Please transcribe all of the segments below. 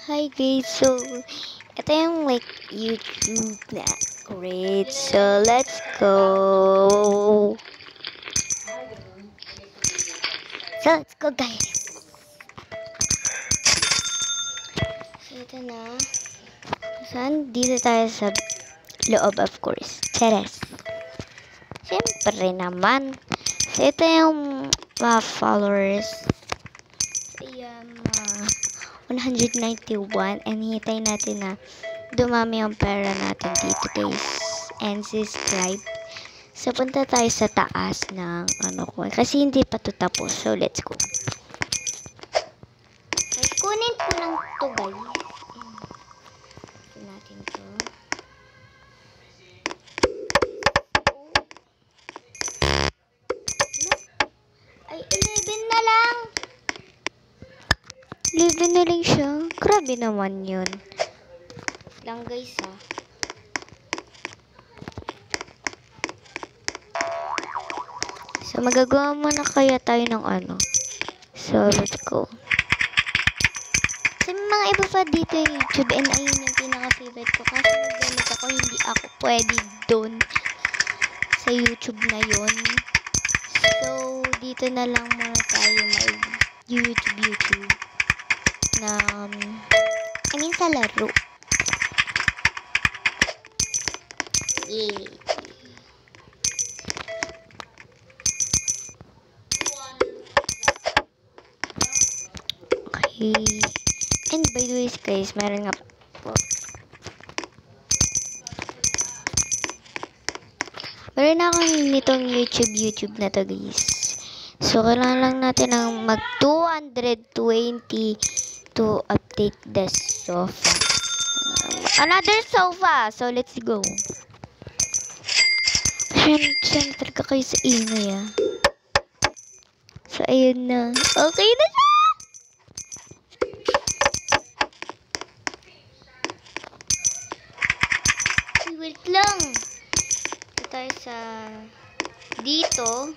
Hi guys, so ito yung like YouTube na great. So let's go. Guys. So ito na. Saan? Dito tayo sa loob of course. Cheres. Siyempre naman. So ito yung mga followers. So yan 191 and hitay natin na dumami ang pera natin dito guys and subscribe. So punta tayo sa taas ng ano ko kasi hindi pa to tapos, so let's go. Ay, kunin ko lang to guys. Natin to. Ay 11 na lang. 11 na lang siya. Grabe naman yun. Lang guys So magagawa muna kaya tayo ng ano. So let's go. Sa mga iba pa dito yung YouTube and ayun yung pinaka-favorite ko. Kasi naggamit ako, hindi ako pwede doon sa YouTube na yun. So dito na lang muna tayo mag-YouTube na sa laro. Yay! Okay. And by the way guys, meron nga po. Meron na akong nitong YouTube na to guys. So kailangan lang natin ng mag 220 to update the sofa. Another sofa. So let's go. Siyempre ka kayo sa ingay So ayun na. Okay na siya. Wait lang. Ito tayo sa dito.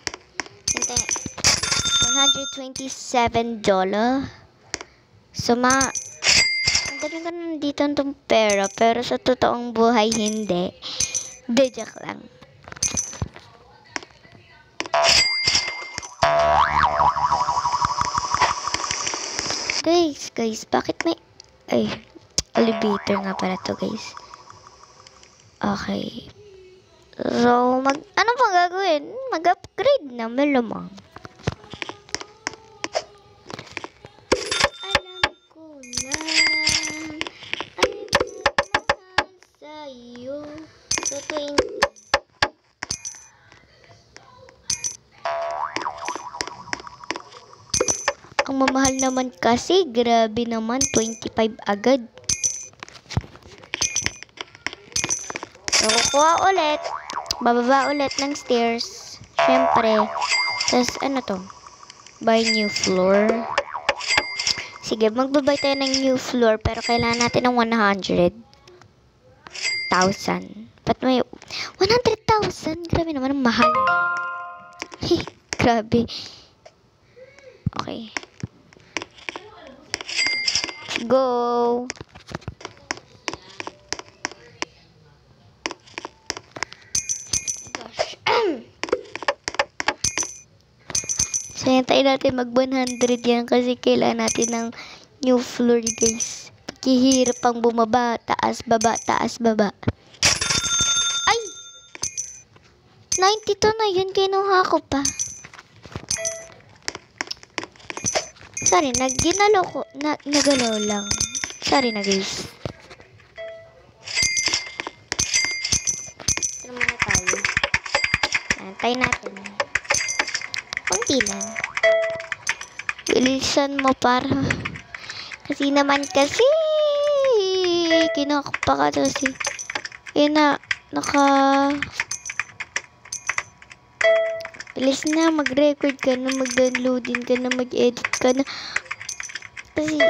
$127. So ang galing ka nandito itong pera, pero sa totoong buhay hindi. Joke lang. Guys, bakit may elevator nga pala to guys. Okay. So, ano pang gagawin? Mag-upgrade na, malamang. Alam ko na, ay mahal sa'yo. So, 20. Ang mamahal naman kasi, grabe naman, 25 agad. So, kukuha ulit. Bababa ulit ng stairs. Siyempre. Tapos, ano to? Buy new floor. Sige, magbabay tayo ng new floor. Pero kailangan natin ng 100,000. Ba't may 100,000? Grabe naman, ang mahal. Grabe. Okay. Let's go. So, hintayin natin mag 100 yan kasi kailangan natin ng new floor guys. Pagkihirap pang bumaba, taas, baba, taas, baba. Ay! 92 na yun, kinuha ko pa. Sorry, nagalaw lang. Sorry na guys. Tara muna tayo. Antay natin. Kunti lang. Bilisan mo para. Kasi naman kinakapa ka kasi. Bilis na, mag-record ka na, mag-downloadin ka na, mag-edit ka na. Kasi,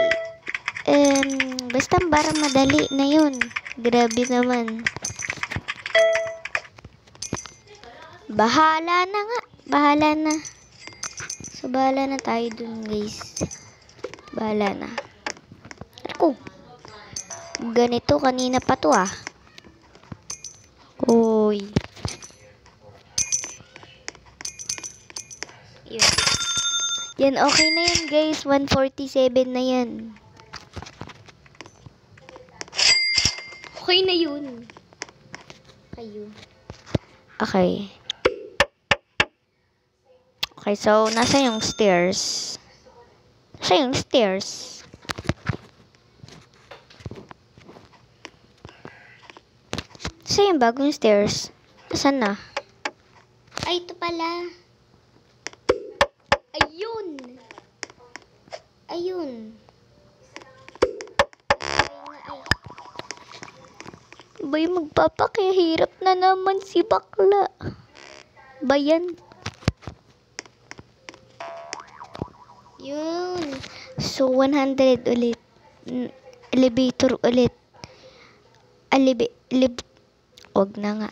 basta parang madali na yun. Grabe naman. Bahala na nga. Bahala na. So, bahala na tayo dun, guys. Bahala na. Ako. ganito kanina pa to ah. Uy. Yun. Yan, okay na yan guys. 147 na yan. Okay na yun. Okay. Okay, so, nasa yung stairs? Nasa yung stairs? Nasa yung bagong stairs? Nasaan na? Ay, ito pala. Ayun. Ayun. Bay, magpapakihirap na naman si bakla. Bayan. Yun. So, 100 ulit. Elevator ulit. Wag na nga.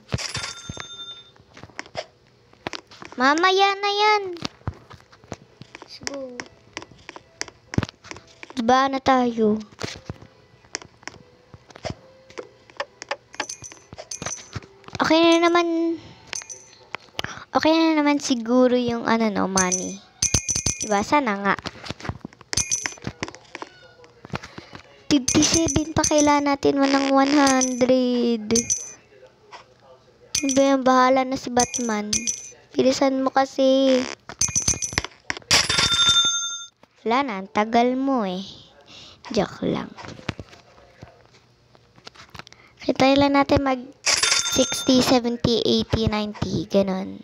Mamaya na yan. Let's go. Ba na tayo? Okay na naman siguro yung money. Diba? Sana nga. 57 pa kailangan natin ng 100. Diba yan? Bahala na si Batman. Bilisan mo kasi. Wala na. Ang tagal mo eh. Joke lang. Kita lang natin mag 60, 70, 80, 90. Ganon.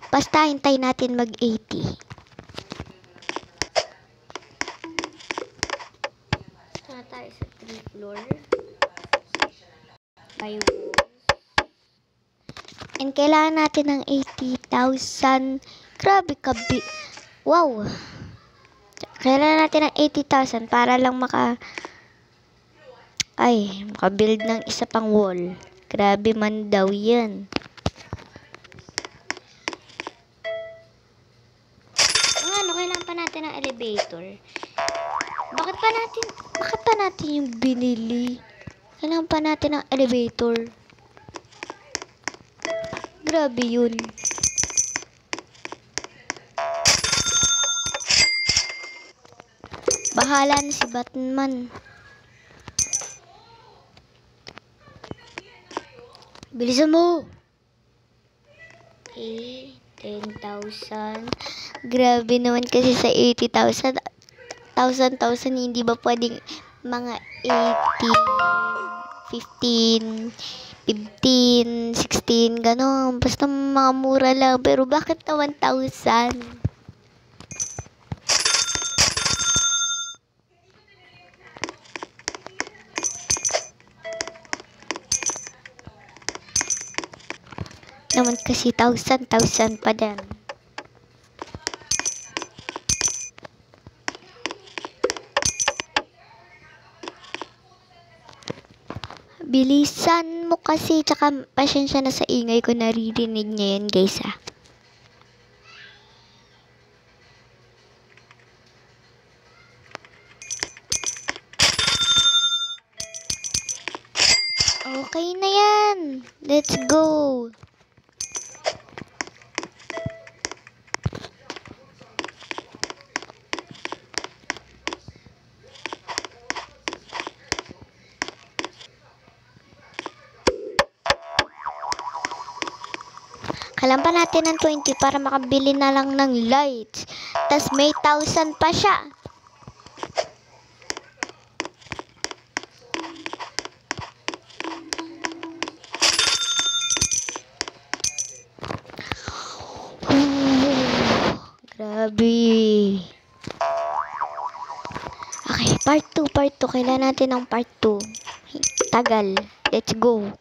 Basta hintay natin mag 80. Sana tayo sa 3 floor. By walls. And kailangan natin ng 80,000. Grabe kabi. Wow. Kailangan natin ng 80,000 para lang makabuild ng isa pang wall. Grabe man daw yan. Kailangan pa natin ng elevator. Bakit pa natin yung binili? Kailangan pa natin ng elevator. Grabe yun. Bahala na si Batman. Bilisan mo. Okay, 10,000. Grabe naman kasi sa 80,000. 1,000 hindi ba pwedeng mga 80, 15, 16, gano'n. Basta mga mura lang. Pero bakit na 1,000? Naman kasi 1,000 pa din. Bilisan mo kasi, tsaka pasensya na sa ingay ko, naririnig niya yan guys ah. Okay na yan. Let's go. Kailangan pa natin ng 20 para makabili na lang ng lights. Tas may 1,000 pa siya. Grabe. Okay, part 2. Kailangan natin ng part 2. Tagal. Let's go.